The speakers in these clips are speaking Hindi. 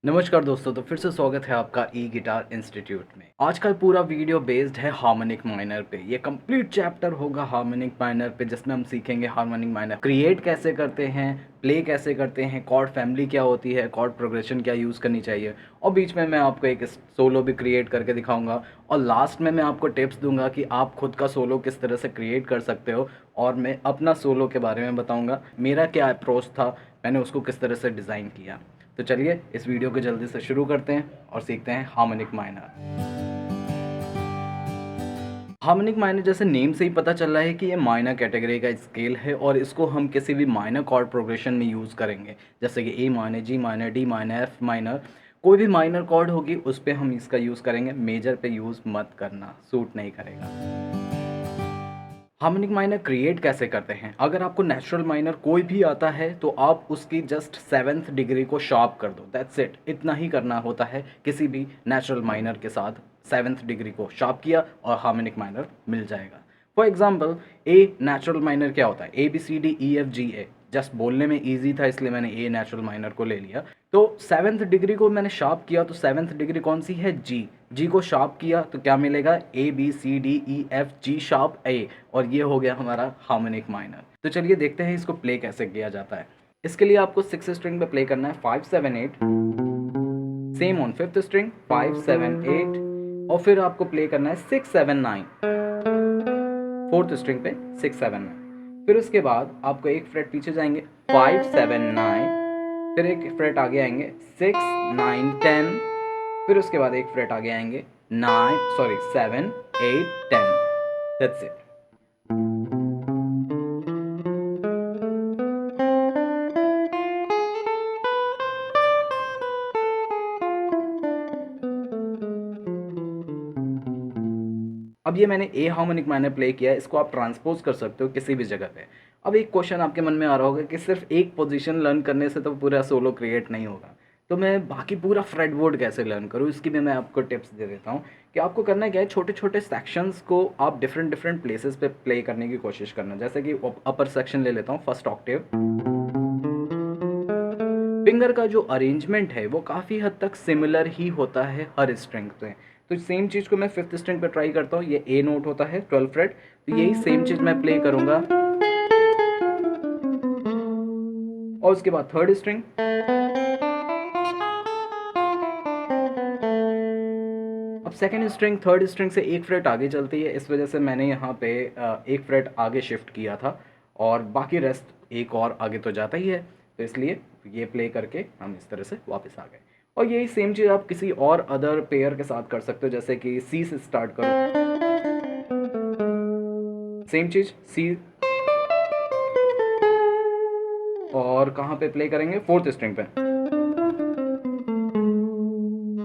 नमस्कार दोस्तों, तो फिर से स्वागत है आपका ई गिटार इंस्टीट्यूट में। आज का पूरा वीडियो बेस्ड है हार्मोनिक माइनर पे। ये कंप्लीट चैप्टर होगा हार्मोनिक माइनर पे, जिसमें हम सीखेंगे हार्मोनिक माइनर क्रिएट कैसे करते हैं, प्ले कैसे करते हैं, कॉर्ड फैमिली क्या होती है, कॉर्ड प्रोग्रेशन क्या यूज़ करनी चाहिए, और बीच में मैं आपको एक सोलो भी क्रिएट करके दिखाऊंगा। और लास्ट में मैं आपको टिप्स दूंगा कि आप खुद का सोलो किस तरह से क्रिएट कर सकते हो, और मैं अपना सोलो के बारे में बताऊँगा, मेरा क्या अप्रोच था, मैंने उसको किस तरह से डिज़ाइन किया। तो चलिए इस वीडियो को जल्दी से शुरू करते हैं और सीखते हैं हार्मोनिक माइनर। हार्मोनिक माइनर जैसे नेम से ही पता चल रहा है कि ये माइनर कैटेगरी का स्केल है और इसको हम किसी भी माइनर कॉर्ड प्रोग्रेशन में यूज़ करेंगे, जैसे कि ए माइनर, जी minor, D minor, F minor. कोई भी माइनर कॉर्ड होगी उस पर हम इसका यूज़ करेंगे। मेजर पे यूज़ मत करना, सूट नहीं करेगा। हार्मोनिक माइनर क्रिएट कैसे करते हैं? अगर आपको नेचुरल माइनर कोई भी आता है तो आप उसकी जस्ट 7th डिग्री को शार्प कर दो, दैट्स इट। इतना ही करना होता है किसी भी नेचुरल माइनर के साथ। 7th डिग्री को शार्प किया और हार्मोनिक माइनर मिल जाएगा। For example, A natural minor क्या होता है? A B C D E F G A. Just बोलने में ईजी था इसलिए मैंने ए नेचुरल माइनर को ले लिया। तो 7th डिग्री को मैंने शार्प किया, तो 7th डिग्री कौन सी है? जी। जी को शार्प किया तो क्या मिलेगा? A B C D E F G sharp A, और ये हो गया हमारा हार्मोनिक माइनर। तो चलिए देखते हैं इसको प्ले कैसे किया जाता है। इसके लिए आपको 6 स्ट्रिंग पे प्ले करना है 5 7 8, सेम ऑन 5th स्ट्रिंग 5 7 8, और फिर आपको प्ले करना है 6 7 9, 4th स्ट्रिंग पे 6 7 9। फिर उसके बाद आपको एक फ्रेट पीछे जाएंगे 5 7 9, फिर एक फ्रेट आगे आएंगे 6 9 10, फिर उसके बाद एक फ्रेट आगे आएंगे 7 8 10। That's it. अब ये मैंने ए हार्मोनिक माइनर प्ले किया है, इसको आप ट्रांसपोज कर सकते हो किसी भी जगह पे। अब एक क्वेश्चन आपके मन में आ रहा होगा कि सिर्फ एक पोजीशन लर्न करने से तो पूरा सोलो क्रिएट नहीं होगा, तो मैं बाकी पूरा फ्रेटबोर्ड कैसे लर्न करूँ? इसकी भी मैं आपको टिप्स दे देता हूँ कि आपको करना क्या है। छोटे छोटे सेक्शंस को आप डिफरेंट डिफरेंट प्लेसेस पे प्ले करने की कोशिश करना। जैसे कि अपर सेक्शन ले लेता हूँ, फर्स्ट ऑक्टेव। फिंगर का जो अरेंजमेंट है वो काफ़ी हद तक सिमिलर ही होता है हर स्ट्रिंग पे। तो सेम चीज़ को मैं 5th स्ट्रिंग पे ट्राई करता हूँ। ये ए नोट होता है 12 फ्रेट, तो यही सेम चीज़ मैं प्ले करूँगा। और उसके बाद 3rd स्ट्रिंग, अब 2nd स्ट्रिंग 3rd स्ट्रिंग से एक फ्रेट आगे चलती है, इस वजह से मैंने यहाँ पे एक फ्रेट आगे शिफ्ट किया था, और बाकी रेस्ट एक और आगे तो जाता ही है, तो इसलिए ये प्ले करके हम इस तरह से वापस आ गए। और यही सेम चीज़ आप किसी और अदर पेयर के साथ कर सकते हो, जैसे कि सी से स्टार्ट करो, सेम चीज़ सी, और कहाँ पे प्ले करेंगे? 4th स्ट्रिंग पे।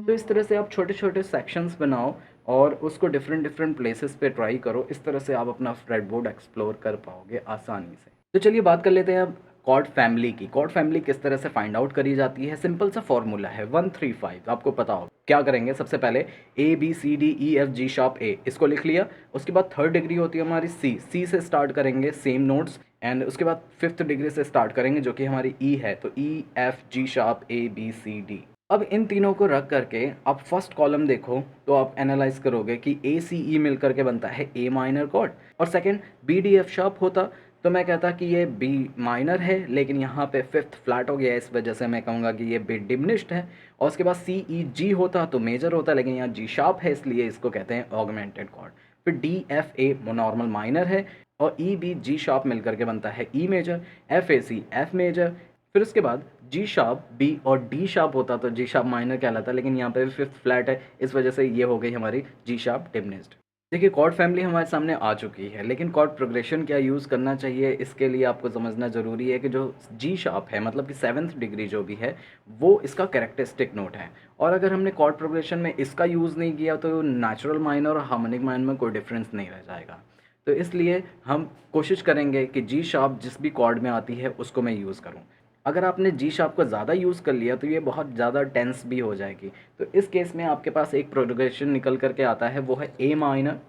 तो इस तरह से आप छोटे छोटे सेक्शंस बनाओ और उसको डिफरेंट डिफरेंट प्लेसेस पे ट्राई करो। इस तरह से आप अपना फ्रेटबोर्ड एक्सप्लोर कर पाओगे आसानी से। तो चलिए बात कर लेते हैं अब कॉर्ड फैमिली की। कॉर्ड फैमिली किस तरह से फाइंड आउट करी जाती है? सिंपल सा फॉर्मूला है 1 3 5, आपको पता हो। क्या करेंगे? सबसे पहले A B C D E F G sharp A, इसको लिख लिया। उसके बाद 3rd डिग्री होती है हमारी सी, सी से स्टार्ट करेंगे सेम नोट्स, एंड उसके बाद 5th डिग्री से स्टार्ट करेंगे जो कि हमारी ई है, तो E F G sharp A B C D. अब इन तीनों को रख करके आप फर्स्ट कॉलम देखो तो आप एनालाइज करोगे कि ए सी ई मिल करके बनता है ए माइनर कॉर्ड, और second B D F sharp होता तो मैं कहता कि ये बी माइनर है, लेकिन यहाँ पे 5th फ्लैट हो गया, इस वजह से मैं कहूँगा कि ये बी डिमिनिश्ड है। और उसके बाद सी ई जी होता तो मेजर होता, लेकिन यहाँ जी शार्प है इसलिए इसको कहते हैं ऑगमेंटेड कॉर्ड। फिर D F a normal minor है, और ई बी जी शार्प मिल करके बनता है E major, F A C F major. फिर उसके बाद जी शार्प बी और डी शार्प होता तो जी शार्प माइनर कहलाता, लेकिन यहाँ पे भी 5th फ्लैट है, इस वजह से ये हो गई हमारी जी शार्प डिमिनिश्ड। देखिए कॉर्ड फैमिली हमारे सामने आ चुकी है, लेकिन कॉर्ड प्रोग्रेशन क्या यूज़ करना चाहिए इसके लिए आपको समझना ज़रूरी है कि जो जी शार्प है, मतलब कि 7th डिग्री जो भी है, वो इसका कैरेक्टरिस्टिक नोट है। और अगर हमने कॉर्ड प्रोग्रेशन में इसका यूज़ नहीं किया तो नेचुरल माइनर और हार्मोनिक माइनर में कोई डिफरेंस नहीं रह जाएगा। तो इसलिए हम कोशिश करेंगे कि जी शार्प जिस भी कॉर्ड में आती है उसको मैं यूज़ करूँ। अगर आपने जी शार्प को ज़्यादा यूज़ कर लिया तो ये बहुत ज़्यादा टेंस भी हो जाएगी। तो इस केस में आपके पास एक प्रोग्रेशन निकल करके आता है, वो है ए माइनर,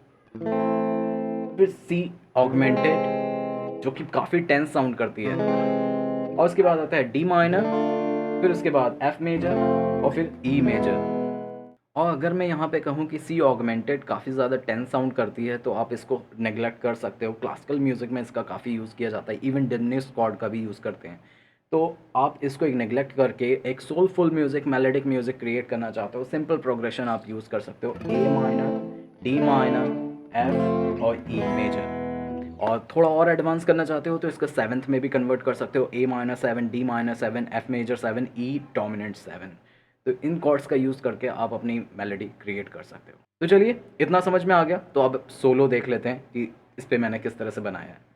फिर सी ऑगमेंटेड जो कि काफ़ी टेंस साउंड करती है, और उसके बाद आता है डी माइनर, फिर उसके बाद एफ मेजर, और फिर ई मेजर। और अगर मैं यहाँ पे कहूँ कि सी ऑगमेंटेड काफ़ी ज़्यादा टेंस साउंड करती है तो आप इसको नेगलेक्ट कर सकते हो। क्लासिकल म्यूज़िक में इसका काफ़ी यूज़ किया जाता है, इवन डिमिनिश्ड कॉर्ड का भी यूज़ करते हैं। तो आप इसको एक नेगलेक्ट करके एक soulful music, melodic music create करना चाहते हो, सिंपल प्रोग्रेशन आप यूज़ कर सकते हो, A minor, D minor, F और ई मेजर। और थोड़ा और एडवांस करना चाहते हो तो इसका सेवन्थ में भी कन्वर्ट कर सकते हो, A minor 7, D minor 7, F major 7, E dominant 7। तो इन कॉर्ड्स का यूज़ करके आप अपनी मेलोडी क्रिएट कर सकते हो। तो चलिए, इतना समझ में आ गया तो अब सोलो देख लेते हैं कि इस पे मैंने किस तरह से बनाया है।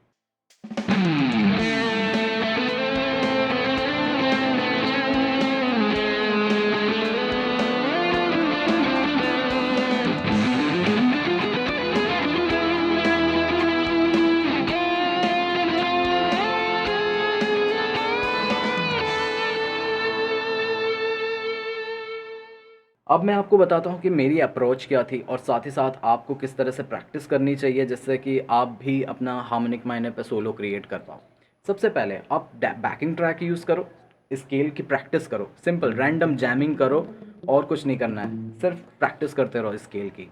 अब मैं आपको बताता हूँ कि मेरी अप्रोच क्या थी और साथ ही साथ आपको किस तरह से प्रैक्टिस करनी चाहिए जिससे कि आप भी अपना हार्मोनिक माइनर पे सोलो क्रिएट कर पाओ। सबसे पहले आप बैकिंग ट्रैक यूज़ करो, स्केल की प्रैक्टिस करो, सिंपल रैंडम जैमिंग करो और कुछ नहीं करना है, सिर्फ प्रैक्टिस करते रहो स्केल की।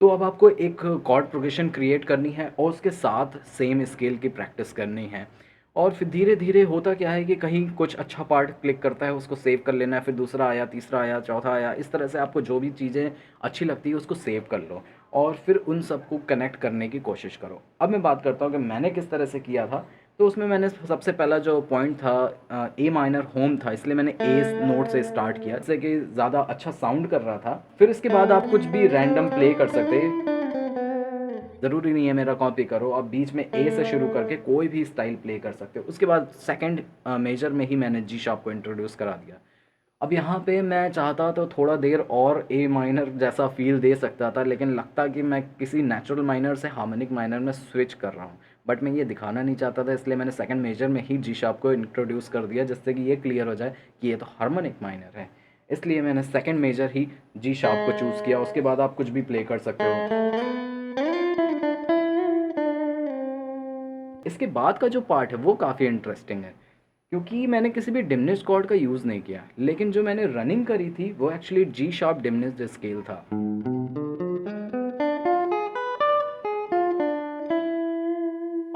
तो अब आपको एक कॉर्ड प्रोग्रेशन क्रिएट करनी है और उसके साथ सेम स्केल की प्रैक्टिस करनी है। और फिर धीरे धीरे होता क्या है कि कहीं कुछ अच्छा पार्ट क्लिक करता है, उसको सेव कर लेना है, फिर दूसरा आया, तीसरा आया, चौथा आया, इस तरह से आपको जो भी चीज़ें अच्छी लगती है उसको सेव कर लो और फिर उन सबको कनेक्ट करने की कोशिश करो। अब मैं बात करता हूँ कि मैंने किस तरह से किया था। तो उसमें मैंने सबसे पहला जो पॉइंट था, ए माइनर होम था, इसलिए मैंने ए नोट से स्टार्ट किया जिससे कि ज़्यादा अच्छा साउंड कर रहा था। फिर इसके बाद आप कुछ भी रैंडम प्ले कर सकते, ज़रूरी नहीं है मेरा कॉपी करो, आप बीच में ए से शुरू करके कोई भी स्टाइल प्ले कर सकते हो। उसके बाद सेकंड मेजर में ही मैंने जी शार्प को इंट्रोड्यूस करा दिया। अब यहाँ पे मैं चाहता तो थोड़ा देर और ए माइनर जैसा फ़ील दे सकता था, लेकिन लगता कि मैं किसी नेचुरल माइनर से हार्मोनिक माइनर में स्विच कर रहा हूँ। बट मैं ये दिखाना नहीं चाहता था, इसलिए मैंने सेकंड मेजर में ही जी शार्प को इंट्रोड्यूस कर दिया जिससे कि ये क्लियर हो जाए कि ये तो हार्मोनिक माइनर है। इसलिए मैंने सेकंड मेजर ही जी शार्प को चूज़ किया। उसके बाद आप कुछ भी प्ले कर सकते हो। इसके बाद का जो पार्ट है वो काफ़ी इंटरेस्टिंग है क्योंकि मैंने किसी भी डिमिनिश्ड कॉर्ड का यूज़ नहीं किया, लेकिन जो मैंने रनिंग करी थी वो actually G sharp diminished scale था।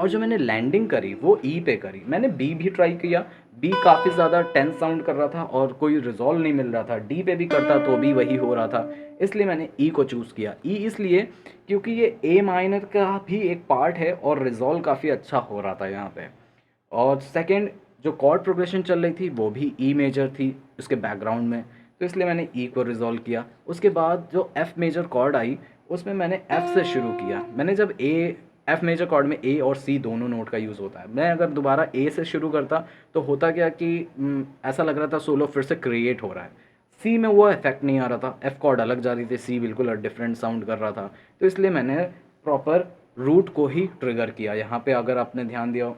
और जो मैंने लैंडिंग करी वो ई पे करी। मैंने बी भी ट्राई किया, बी काफ़ी ज़्यादा टेंस साउंड कर रहा था और कोई रिजॉल्व नहीं मिल रहा था। डी पे भी करता तो भी वही हो रहा था, इसलिए मैंने ई को चूज़ किया। ई इसलिए क्योंकि ये ए माइनर का भी एक पार्ट है और रिजॉल्व काफ़ी अच्छा हो रहा था यहाँ पे। और सेकंड जो कॉर्ड प्रोग्रेशन चल रही थी वो भी ई मेजर थी उसके बैकग्राउंड में, तो इसलिए मैंने ई को रिजॉल्व किया। उसके बाद जो एफ़ मेजर कॉर्ड आई उसमें मैंने एफ़ से शुरू किया। मैंने जब ए एफ़ मेजर कॉर्ड में ए और सी दोनों नोट का यूज़ होता है, मैं अगर दोबारा ए से शुरू करता तो होता क्या कि ऐसा लग रहा था सोलो फिर से क्रिएट हो रहा है। सी में वो इफेक्ट नहीं आ रहा था, एफ़ कॉर्ड अलग जा रही थी, सी बिल्कुल डिफरेंट साउंड कर रहा था। तो इसलिए मैंने प्रॉपर रूट को ही ट्रिगर किया। यहाँ पे अगर आपने ध्यान दिया हो,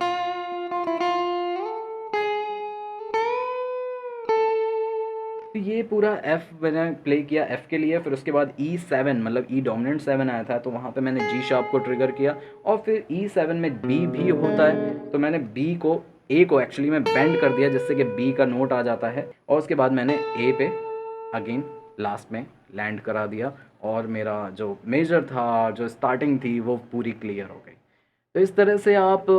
तो ये पूरा एफ़ मैंने प्ले किया एफ़ के लिए। फिर उसके बाद E7 मतलब ई डोमिनेंट 7 आया था, तो वहाँ पे मैंने जी शार्प को ट्रिगर किया। और फिर E7 में बी भी होता है, तो मैंने बी को ए को एक्चुअली मैं बेंड कर दिया जिससे कि बी का नोट आ जाता है। और उसके बाद मैंने ए पे अगेन लास्ट में लैंड करा दिया और मेरा जो मेजर था, जो स्टार्टिंग थी, वो पूरी क्लियर हो गई। तो इस तरह से आप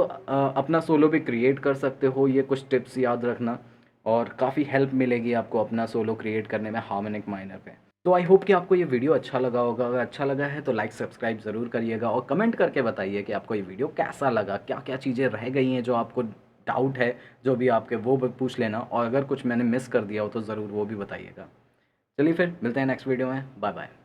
अपना सोलो भी क्रिएट कर सकते हो। ये कुछ टिप्स याद रखना और काफ़ी हेल्प मिलेगी आपको अपना सोलो क्रिएट करने में हार्मोनिक माइनर पे। तो आई होप कि आपको ये वीडियो अच्छा लगा होगा। अगर अच्छा लगा है तो लाइक सब्सक्राइब ज़रूर करिएगा और कमेंट करके बताइए कि आपको ये वीडियो कैसा लगा, क्या क्या चीज़ें रह गई हैं जो आपको डाउट है, जो भी आपके वो भी पूछ लेना, और अगर कुछ मैंने मिस कर दिया हो तो ज़रूर वो भी बताइएगा। चलिए फिर मिलते हैं नेक्स्ट वीडियो में। Bye bye.